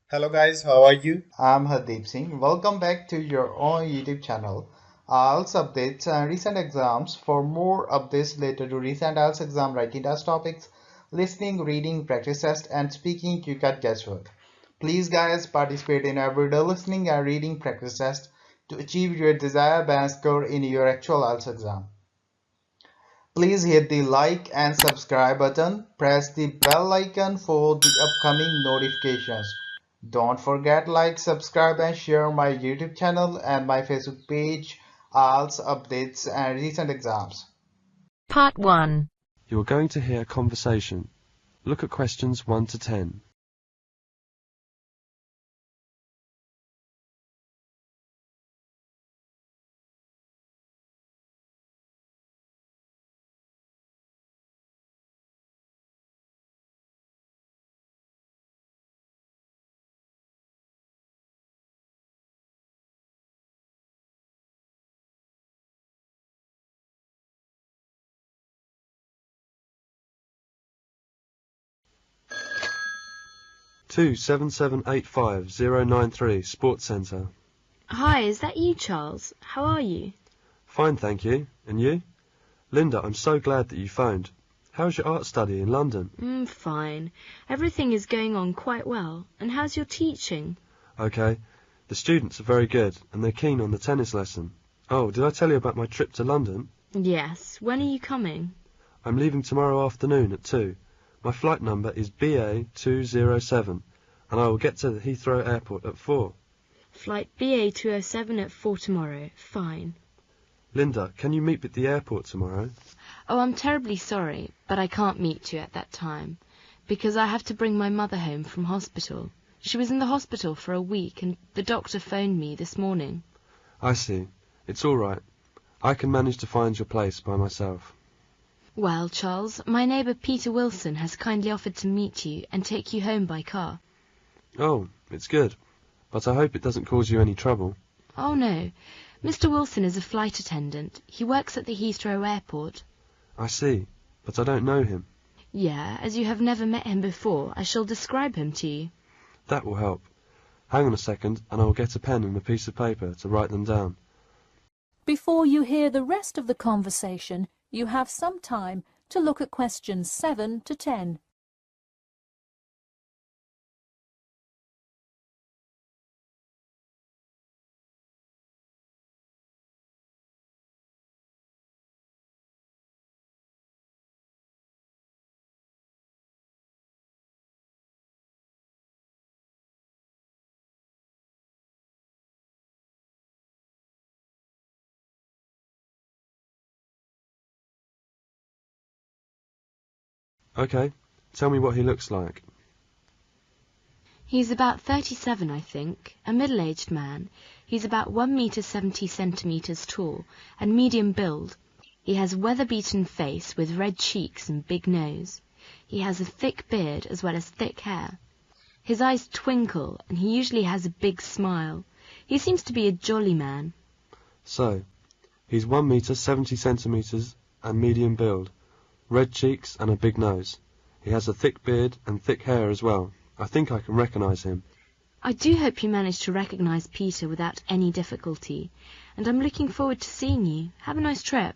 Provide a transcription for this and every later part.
Hello guys, how are you? I'm Hardeep Singh. Welcome back to your own YouTube channel. IELTS updates and recent exams. For more updates related to recent IELTS exam writing test topics, listening, reading, practice test, and speaking, you can guesswork. Please, guys, participate in everyday listening and reading practice test to achieve your desired band score in your actual IELTS exam. Please hit the like and subscribe button. Press the bell icon for the upcoming notifications. Don't forget like, subscribe and share my YouTube channel and my Facebook page, IELTS updates and recent exams. Part 1. You are going to hear a conversation. Look at questions 1 to 10. Two 7785093 Sports Centre. Hi, is that you, Charles? How are you? Fine, thank you. And you? Linda, I'm so glad that you phoned. How's your art study in London? Fine. Everything is going on quite well. And how's your teaching? Okay. The students are very good and they're keen on the tennis lesson. Oh, did I tell you about my trip to London? Yes. When are you coming? I'm leaving tomorrow afternoon at 2. My flight number is BA207 and I will get to the Heathrow Airport at 4. Flight BA207 at 4 tomorrow. Fine. Linda, can you meet me at the airport tomorrow? Oh, I'm terribly sorry, but I can't meet you at that time, because I have to bring my mother home from hospital. She was in the hospital for a week, and the doctor phoned me this morning. I see. It's all right. I can manage to find your place by myself. Well, Charles, my neighbour Peter Wilson has kindly offered to meet you and take you home by car. Oh, it's good. But I hope it doesn't cause you any trouble. Oh, no. Mr. Wilson is a flight attendant. He works at the Heathrow Airport. I see. But I don't know him. Yeah, as you have never met him before, I shall describe him to you. That will help. Hang on a second, and I will get a pen and a piece of paper to write them down. Before you hear the rest of the conversation, you have some time to look at questions 7 to 10. Okay, tell me what he looks like. He's about 37, I think, a middle-aged man. He's about 1 metre 70 centimetres tall and medium build. He has a weather-beaten face with red cheeks and big nose. He has a thick beard as well as thick hair. His eyes twinkle and he usually has a big smile. He seems to be a jolly man. So, he's 1 metre 70 centimetres and medium build, red cheeks and a big nose. He has a thick beard and thick hair as well. I think I can recognise him. I do hope you manage to recognise Peter without any difficulty, and I'm looking forward to seeing you. Have a nice trip.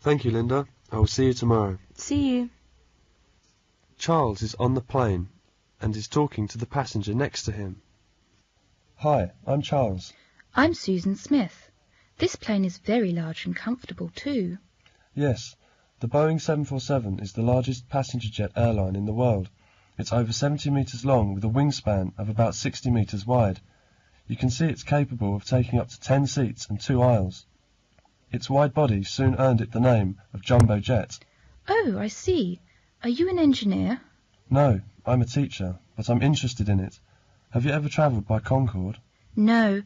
Thank you, Linda. I will see you tomorrow. See you. Charles is on the plane and is talking to the passenger next to him. Hi, I'm Charles. I'm Susan Smith. This plane is very large and comfortable too. Yes, the Boeing 747 is the largest passenger jet airline in the world. It's over 70 metres long with a wingspan of about 60 metres wide. You can see it's capable of taking up to 10 seats and 2 aisles. Its wide body soon earned it the name of Jumbo Jet. Oh, I see. Are you an engineer? No, I'm a teacher, but I'm interested in it. Have you ever travelled by Concorde? No,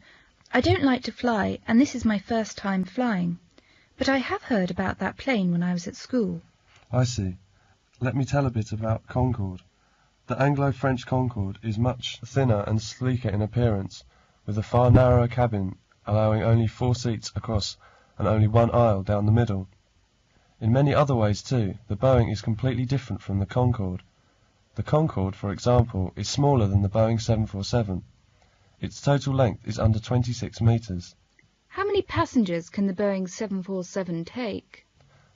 I don't like to fly, and this is my first time flying. But I have heard about that plane when I was at school. I see. Let me tell a bit about Concorde. The Anglo-French Concorde is much thinner and sleeker in appearance, with a far narrower cabin allowing only 4 seats across and only 1 aisle down the middle. In many other ways too, the Boeing is completely different from the Concorde. The Concorde, for example, is smaller than the Boeing 747. Its total length is under 26 meters. How many passengers can the Boeing 747 take?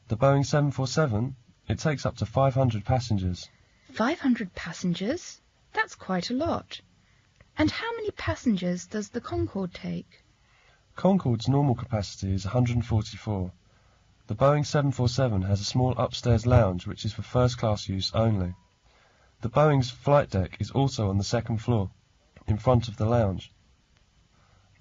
The Boeing 747, it takes up to 500 passengers. 500 passengers? That's quite a lot. And how many passengers does the Concorde take? Concorde's normal capacity is 144. The Boeing 747 has a small upstairs lounge which is for first-class use only. The Boeing's flight deck is also on the second floor, in front of the lounge.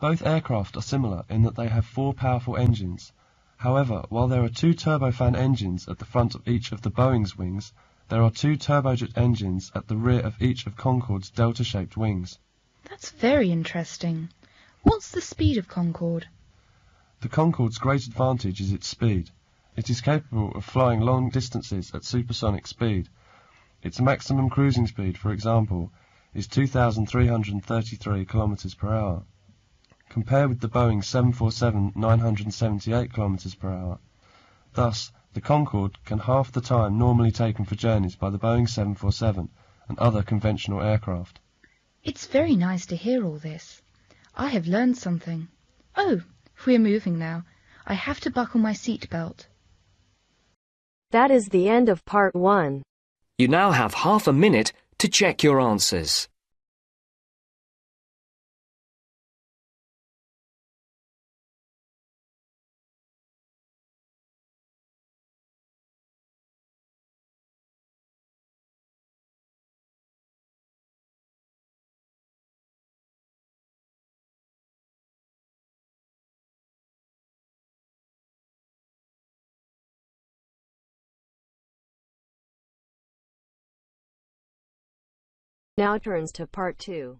Both aircraft are similar in that they have 4 powerful engines. However, while there are 2 turbofan engines at the front of each of the Boeing's wings, there are 2 turbojet engines at the rear of each of Concorde's delta-shaped wings. That's very interesting. What's the speed of Concorde? The Concorde's great advantage is its speed. It is capable of flying long distances at supersonic speed. Its maximum cruising speed, for example, is 2,333 km per hour. Compare with the Boeing 747 978 km per hour. Thus, the Concorde can half the time normally taken for journeys by the Boeing 747 and other conventional aircraft. It's very nice to hear all this. I have learned something. Oh, we're moving now. I have to buckle my seatbelt. That is the end of part 1. You now have half a minute to check your answers. Now turns to part 2.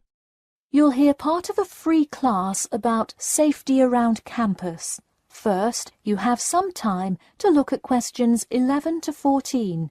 You'll hear part of a free class about safety around campus. First, you have some time to look at questions 11 to 14.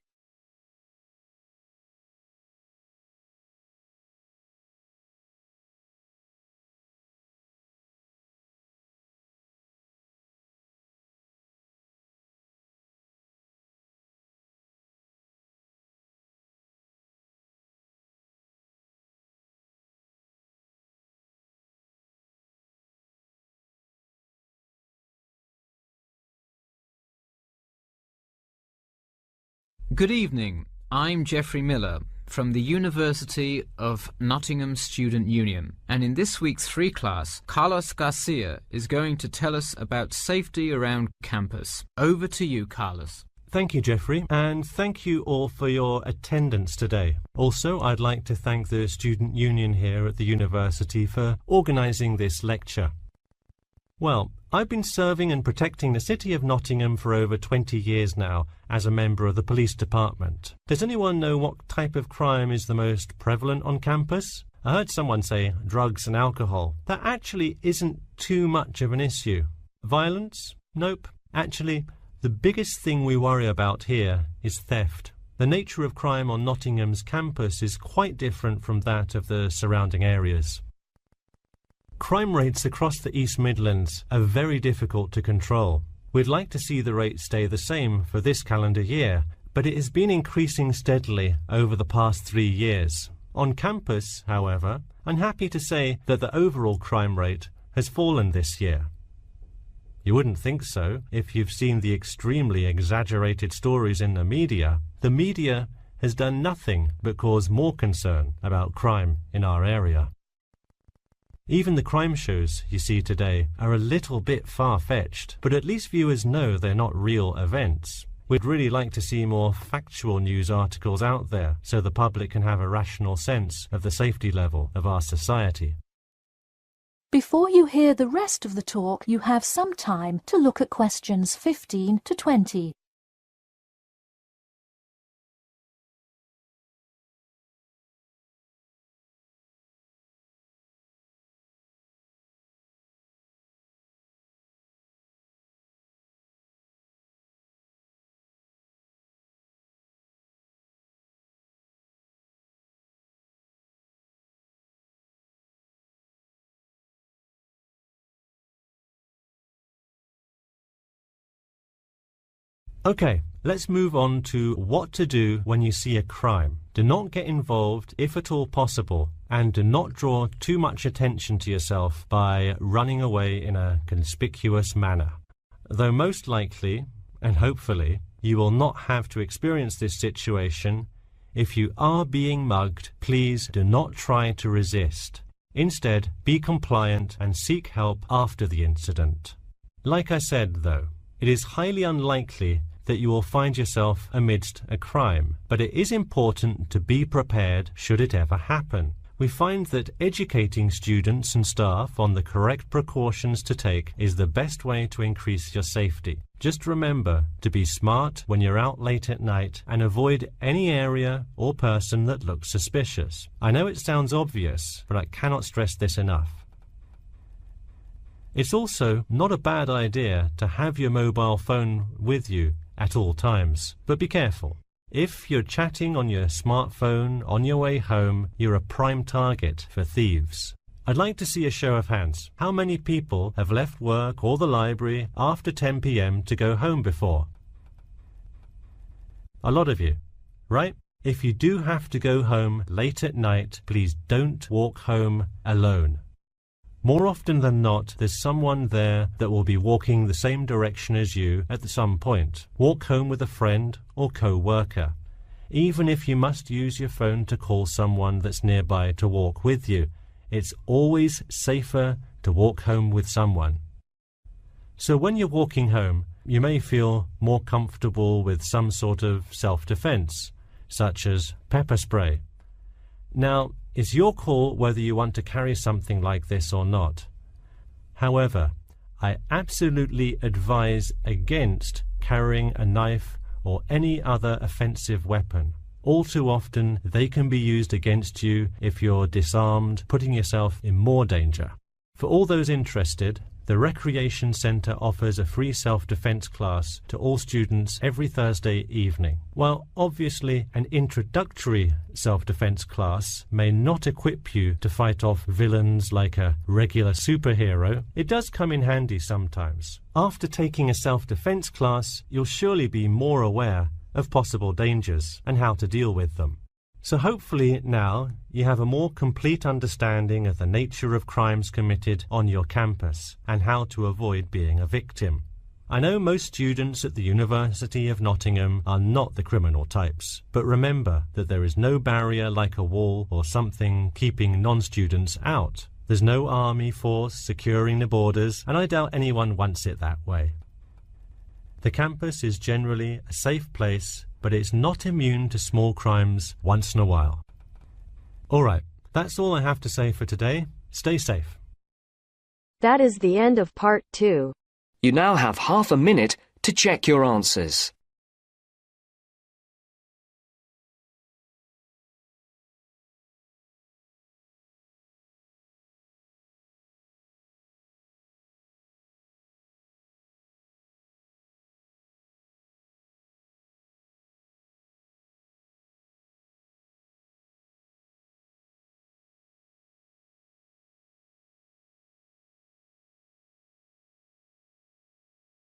Good evening. I'm Geoffrey Miller from the University of Nottingham Student Union, and in this week's free class, Carlos Garcia is going to tell us about safety around campus. Over to you, Carlos. Thank you, Geoffrey, and thank you all for your attendance today. Also, I'd like to thank the Student Union here at the university for organising this lecture. Well, I've been serving and protecting the City of Nottingham for over 20 years now as a member of the police department. Does anyone know what type of crime is the most prevalent on campus? I heard someone say drugs and alcohol. That actually isn't too much of an issue. Violence? Nope. Actually, the biggest thing we worry about here is theft. The nature of crime on Nottingham's campus is quite different from that of the surrounding areas. Crime rates across the East Midlands are very difficult to control. We'd like to see the rate stay the same for this calendar year, but it has been increasing steadily over the past 3 years. On campus, however, I'm happy to say that the overall crime rate has fallen this year. You wouldn't think so if you've seen the extremely exaggerated stories in the media. The media has done nothing but cause more concern about crime in our area. Even the crime shows you see today are a little bit far-fetched, but at least viewers know they're not real events. We'd really like to see more factual news articles out there so the public can have a rational sense of the safety level of our society. Before you hear the rest of the talk, you have some time to look at questions 15 to 20. Okay, Let's move on to what to do when you see a crime. Do not get involved if at all possible, and do not draw too much attention to yourself by running away in a conspicuous manner. Though most likely, and hopefully, you will not have to experience this situation, if you are being mugged, please do not try to resist. Instead, be compliant and seek help after the incident. Like I said, though, it is highly unlikely that you will find yourself amidst a crime, but it is important to be prepared should it ever happen. We find that educating students and staff on the correct precautions to take is the best way to increase your safety. Just remember to be smart when you're out late at night and avoid any area or person that looks suspicious. I know it sounds obvious, but I cannot stress this enough. It's also not a bad idea to have your mobile phone with you at all times, but be careful. If you're chatting on your smartphone on your way home, you're a prime target for thieves. I'd like to see a show of hands. How many people have left work or the library after 10 p.m. to go home before? A lot of you, right? If you do have to go home late at night, please don't walk home alone. More often than not, there's someone there that will be walking the same direction as you at some point. Walk home with a friend or co-worker. Even if you must use your phone to call someone that's nearby to walk with you, it's always safer to walk home with someone. So when you're walking home, you may feel more comfortable with some sort of self-defense, such as pepper spray. Now, it's your call whether you want to carry something like this or not. However, I absolutely advise against carrying a knife or any other offensive weapon. All too often, they can be used against you if you're disarmed, putting yourself in more danger. For all those interested, the Recreation Centre offers a free self-defense class to all students every Thursday evening. While obviously an introductory self-defense class may not equip you to fight off villains like a regular superhero, it does come in handy sometimes. After taking a self-defense class, you'll surely be more aware of possible dangers and how to deal with them. So hopefully now you have a more complete understanding of the nature of crimes committed on your campus and how to avoid being a victim. I know most students at the University of Nottingham are not the criminal types, but remember that there is no barrier like a wall or something keeping non-students out. There's no army force securing the borders, and I doubt anyone wants it that way. The campus is generally a safe place, but it's not immune to small crimes once in a while. Alright, that's all I have to say for today. Stay safe. That is the end of part 2. You now have half a minute to check your answers.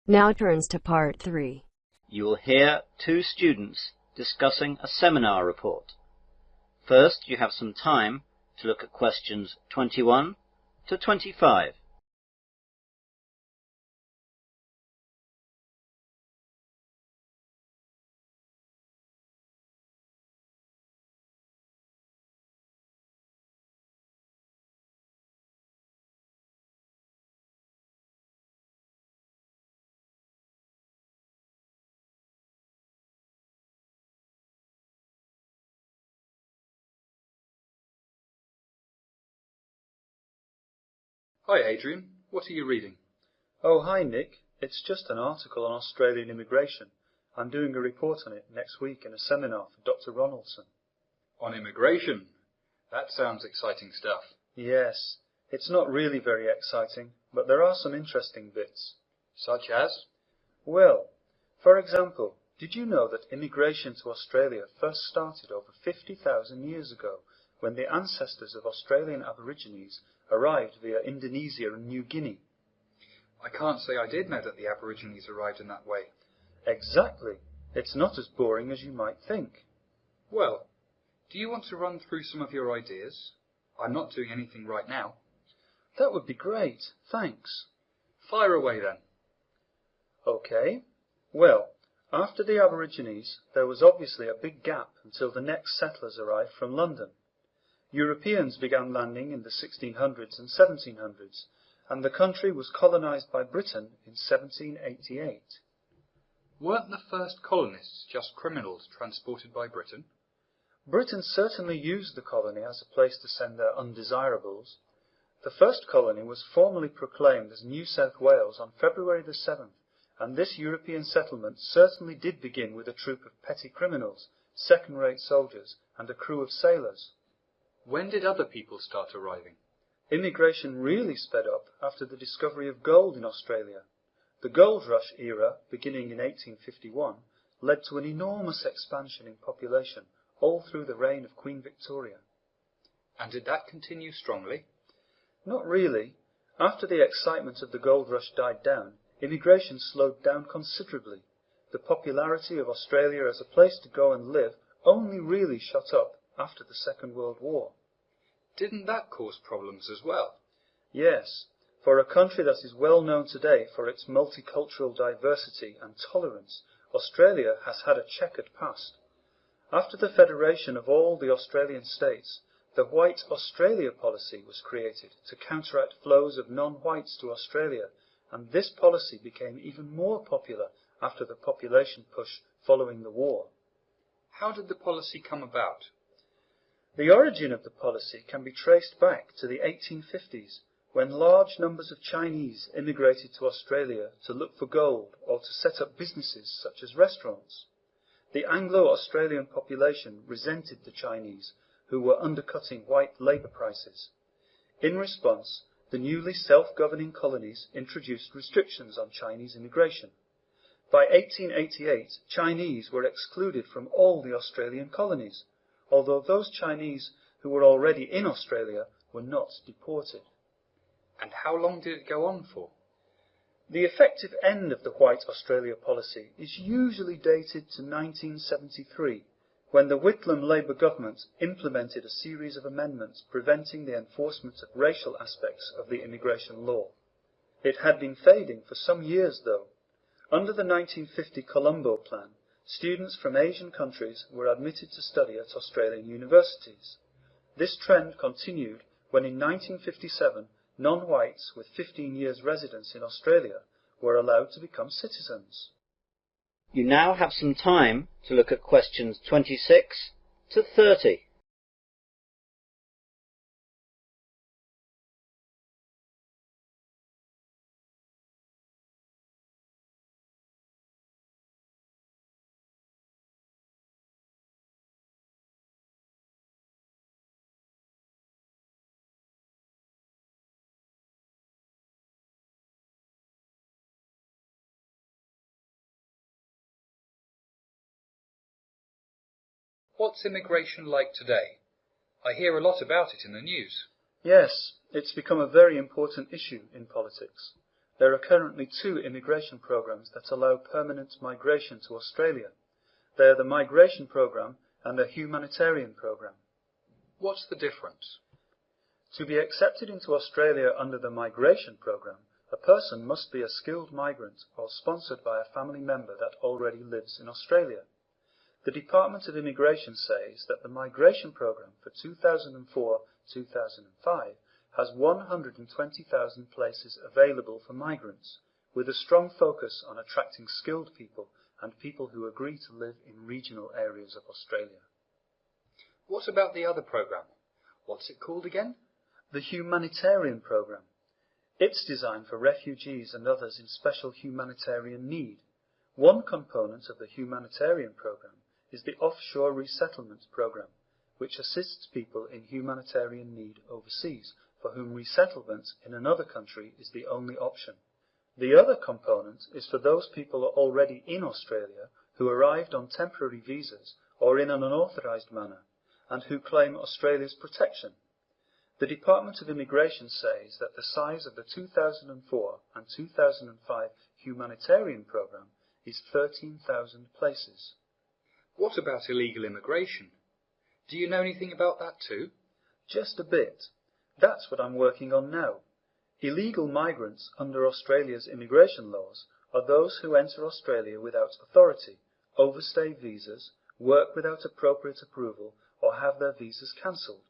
Now turns to part 3. You will hear two students discussing a seminar report. First, you have some time to look at questions 21 to 25. Hi Adrian, what are you reading? Oh, hi Nick. It's just an article on Australian immigration. I'm doing a report on it next week in a seminar for Dr. Ronaldson. On immigration? That sounds exciting stuff. Yes, it's not really very exciting, but there are some interesting bits. Such as? Well, for example, did you know that immigration to Australia first started over 50,000 years ago, when the ancestors of Australian Aborigines arrived via Indonesia and New Guinea? I can't say I did know that the Aborigines arrived in that way. Exactly. It's not as boring as you might think. Well, do you want to run through some of your ideas? I'm not doing anything right now. That would be great, thanks. Fire away then. Okay. Well, after the Aborigines, there was obviously a big gap until the next settlers arrived from London. Europeans began landing in the 1600s and 1700s, and the country was colonized by Britain in 1788. Weren't the first colonists just criminals transported by Britain? Britain certainly used the colony as a place to send their undesirables. The first colony was formally proclaimed as New South Wales on February the 7th, and this European settlement certainly did begin with a troop of petty criminals, second-rate soldiers, and a crew of sailors. When did other people start arriving? Immigration really sped up after the discovery of gold in Australia. The gold rush era, beginning in 1851, led to an enormous expansion in population all through the reign of Queen Victoria. And did that continue strongly? Not really. After the excitement of the gold rush died down, immigration slowed down considerably. The popularity of Australia as a place to go and live only really shot up after the Second World War. Didn't that cause problems as well? Yes. For a country that is well known today for its multicultural diversity and tolerance, Australia has had a checkered past. After the federation of all the Australian states, the White Australia policy was created to counteract flows of non-whites to Australia, and this policy became even more popular after the population push following the war. How did the policy come about? The origin of the policy can be traced back to the 1850s, when large numbers of Chinese immigrated to Australia to look for gold or to set up businesses such as restaurants. The Anglo-Australian population resented the Chinese, who were undercutting white labour prices. In response, the newly self-governing colonies introduced restrictions on Chinese immigration. By 1888, Chinese were excluded from all the Australian colonies, although those Chinese who were already in Australia were not deported. And how long did it go on for? The effective end of the White Australia policy is usually dated to 1973, when the Whitlam Labour government implemented a series of amendments preventing the enforcement of racial aspects of the immigration law. It had been fading for some years, though. Under the 1950 Colombo Plan, students from Asian countries were admitted to study at Australian universities. This trend continued when in 1957 non-whites with 15 years residence in Australia were allowed to become citizens. You now have some time to look at questions 26 to 30. What's immigration like today? I hear a lot about it in the news. Yes, it's become a very important issue in politics. There are currently 2 immigration programs that allow permanent migration to Australia. They are the Migration Program and the Humanitarian Program. What's the difference? To be accepted into Australia under the Migration Program, a person must be a skilled migrant or sponsored by a family member that already lives in Australia. The Department of Immigration says that the Migration Program for 2004-2005 has 120,000 places available for migrants, with a strong focus on attracting skilled people and people who agree to live in regional areas of Australia. What about the other program? What's it called again? The Humanitarian Program. It's designed for refugees and others in special humanitarian need. One component of the Humanitarian Program is the Offshore Resettlement Program, which assists people in humanitarian need overseas, for whom resettlement in another country is the only option. The other component is for those people already in Australia who arrived on temporary visas or in an unauthorised manner, and who claim Australia's protection. The Department of Immigration says that the size of the 2004 and 2005 Humanitarian Program is 13,000 places. What about illegal immigration? Do you know anything about that too? Just a bit. That's what I'm working on now. Illegal migrants under Australia's immigration laws are those who enter Australia without authority, overstay visas, work without appropriate approval, or have their visas cancelled.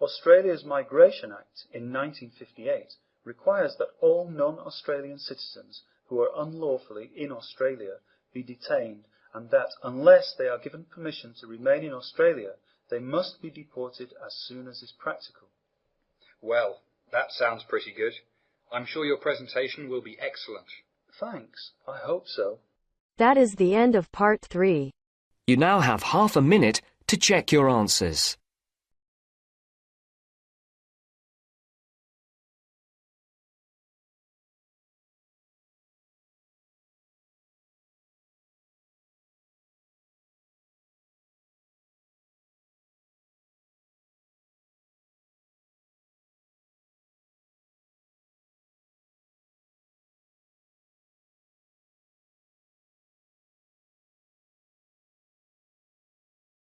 Australia's Migration Act in 1958 requires that all non-Australian citizens who are unlawfully in Australia be detained, and that unless they are given permission to remain in Australia, they must be deported as soon as is practical. Well, that sounds pretty good. I'm sure your presentation will be excellent. Thanks, I hope so. That is the end of part 3. You now have half a minute to check your answers.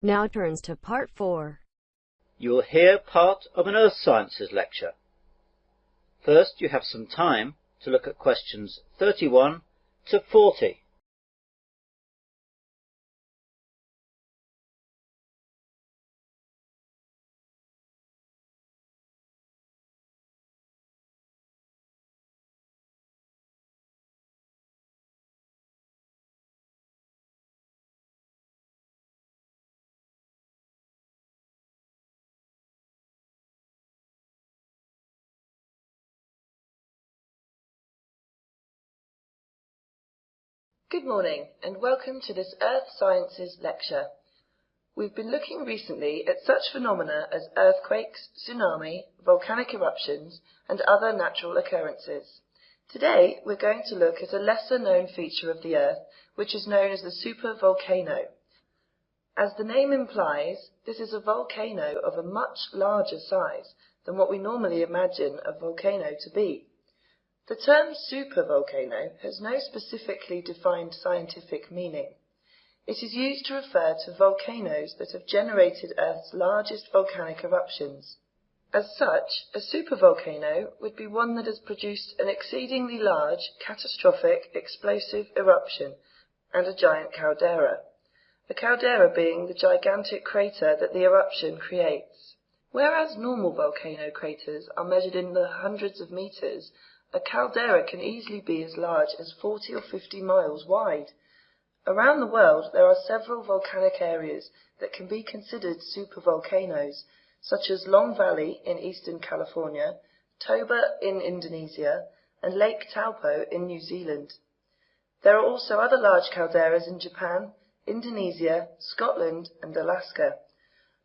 Now turns to part 4. You will hear part of an Earth Sciences lecture. First, you have some time to look at questions 31 to 40. Good morning and welcome to this Earth Sciences lecture. We've been looking recently at such phenomena as earthquakes, tsunami, volcanic eruptions and other natural occurrences. Today we're going to look at a lesser known feature of the Earth, which is known as the supervolcano. As the name implies, this is a volcano of a much larger size than what we normally imagine a volcano to be. The term supervolcano has no specifically defined scientific meaning. It is used to refer to volcanoes that have generated Earth's largest volcanic eruptions. As such, a supervolcano would be one that has produced an exceedingly large, catastrophic, explosive eruption and a giant caldera. A caldera being the gigantic crater that the eruption creates. Whereas normal volcano craters are measured in the hundreds of meters, a caldera can easily be as large as 40 or 50 miles wide. Around the world there are several volcanic areas that can be considered supervolcanoes, such as Long Valley in eastern California, Toba in Indonesia, and Lake Taupo in New Zealand. There are also other large calderas in Japan, Indonesia, Scotland, and Alaska.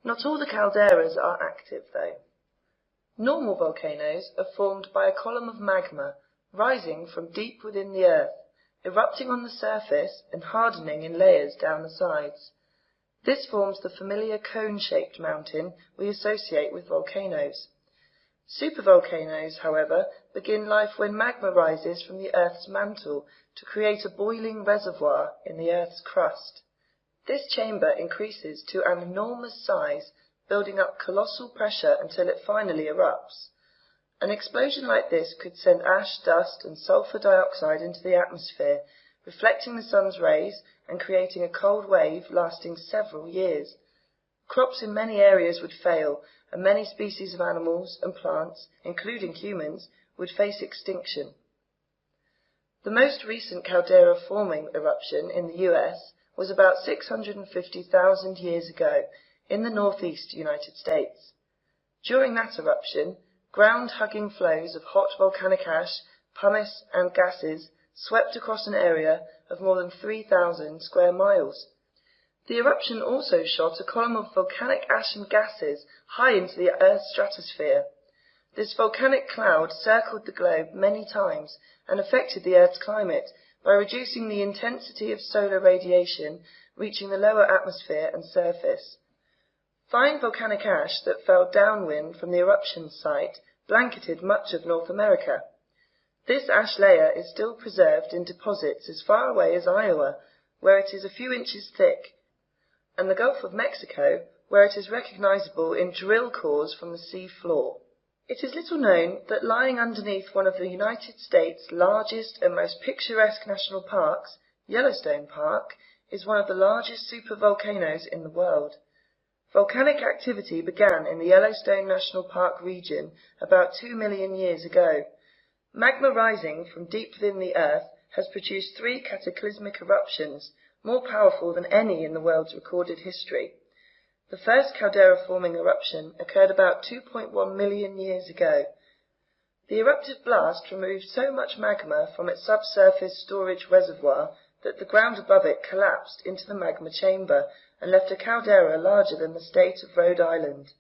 Not all the calderas are active though. Normal volcanoes are formed by a column of magma rising from deep within the Earth, erupting on the surface and hardening in layers down the sides. This forms the familiar cone-shaped mountain we associate with volcanoes. Supervolcanoes, however, begin life when magma rises from the Earth's mantle to create a boiling reservoir in the Earth's crust. This chamber increases to an enormous size, building up colossal pressure until it finally erupts. An explosion like this could send ash, dust and sulfur dioxide into the atmosphere, reflecting the sun's rays and creating a cold wave lasting several years. Crops in many areas would fail, and many species of animals and plants, including humans, would face extinction. The most recent caldera-forming eruption in the US was about 650,000 years ago, in the northeast United States. During that eruption, ground-hugging flows of hot volcanic ash, pumice and gases swept across an area of more than 3,000 square miles. The eruption also shot a column of volcanic ash and gases high into the Earth's stratosphere. This volcanic cloud circled the globe many times and affected the Earth's climate by reducing the intensity of solar radiation reaching the lower atmosphere and surface. Fine volcanic ash that fell downwind from the eruption site blanketed much of North America. This ash layer is still preserved in deposits as far away as Iowa, where it is a few inches thick, and the Gulf of Mexico, where it is recognizable in drill cores from the sea floor. It is little known that lying underneath one of the United States' largest and most picturesque national parks, Yellowstone Park, is one of the largest supervolcanoes in the world. Volcanic activity began in the Yellowstone National Park region about 2 million years ago. Magma rising from deep within the Earth has produced 3 cataclysmic eruptions, more powerful than any in the world's recorded history. The first caldera-forming eruption occurred about 2.1 million years ago. The eruptive blast removed so much magma from its subsurface storage reservoir that the ground above it collapsed into the magma chamber and left a caldera larger than the state of Rhode Island.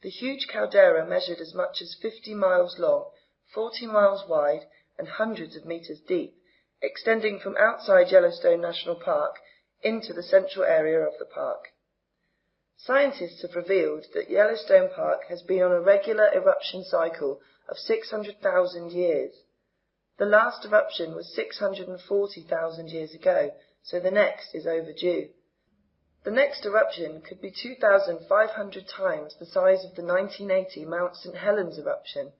The huge caldera measured as much as 50 miles long, 40 miles wide, and hundreds of meters deep, extending from outside Yellowstone National Park into the central area of the park. Scientists have revealed that Yellowstone Park has been on a regular eruption cycle of 600,000 years. The last eruption was 640,000 years ago, so the next is overdue. The next eruption could be 2,500 times the size of the 1980 Mount St. Helens eruption.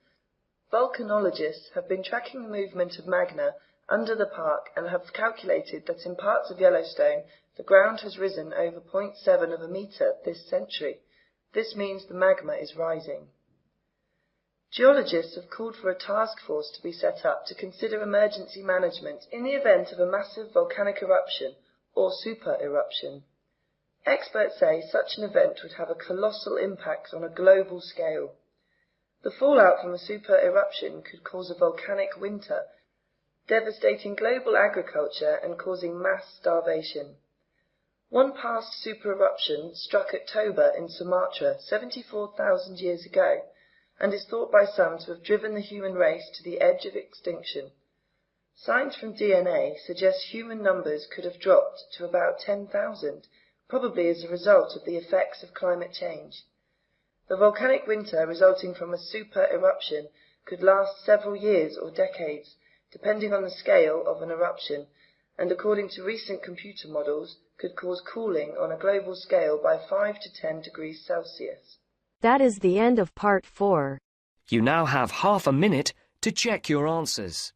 Volcanologists have been tracking the movement of magma under the park and have calculated that in parts of Yellowstone the ground has risen over 0.7 of a meter this century. This means the magma is rising. Geologists have called for a task force to be set up to consider emergency management in the event of a massive volcanic eruption or super-eruption. Experts say such an event would have a colossal impact on a global scale. The fallout from a super-eruption could cause a volcanic winter, devastating global agriculture and causing mass starvation. One past super-eruption struck at Toba in Sumatra 74,000 years ago, and is thought by some to have driven the human race to the edge of extinction. Signs from DNA suggest human numbers could have dropped to about 10,000, probably as a result of the effects of climate change. The volcanic winter resulting from a super-eruption could last several years or decades, depending on the scale of an eruption, and according to recent computer models, could cause cooling on a global scale by 5 to 10 degrees Celsius. That is the end of part 4. You now have half a minute to check your answers.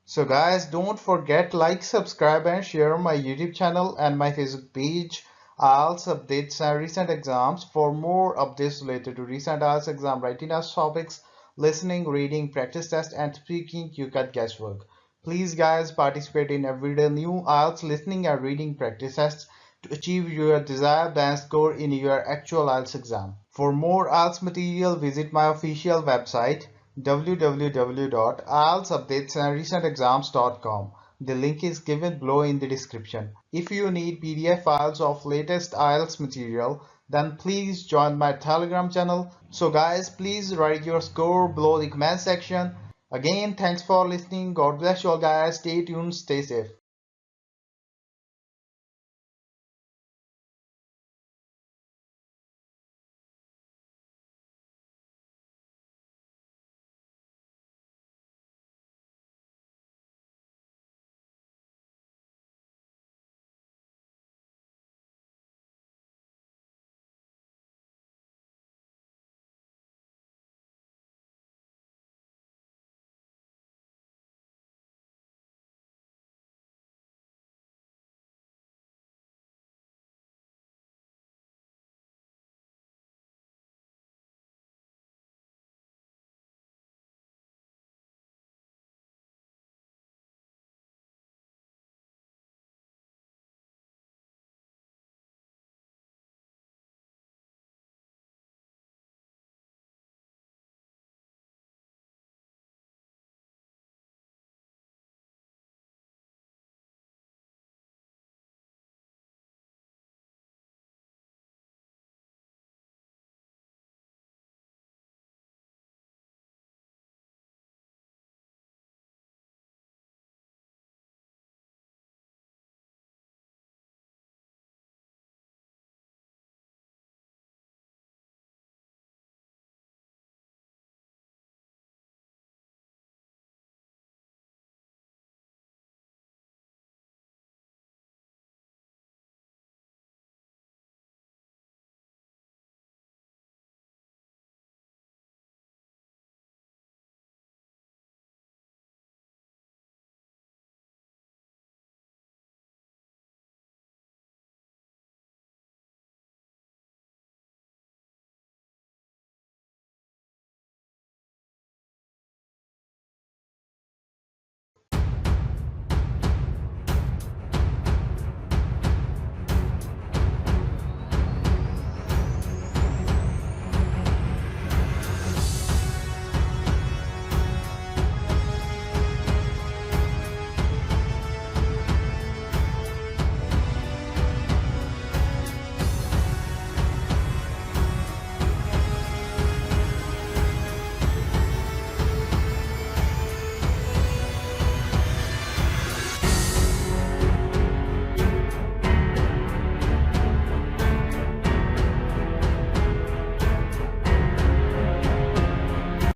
So guys, don't forget like, subscribe and share my YouTube channel and my Facebook page, IELTS updates and recent exams. For more updates related to recent IELTS exam writing test topics, listening, reading, practice test and speaking, you cut guesswork. Please guys, participate in everyday new IELTS listening and reading practice tests to achieve your desired band score in your actual IELTS exam. For more IELTS material, visit my official website www.ieltsupdatesandrecentexams.com. The link is given below in the description. If you need PDF files of latest IELTS material, then please join my Telegram channel. So guys, please write your score below the comment section. Again, thanks for listening. God bless you all guys. Stay tuned, stay safe.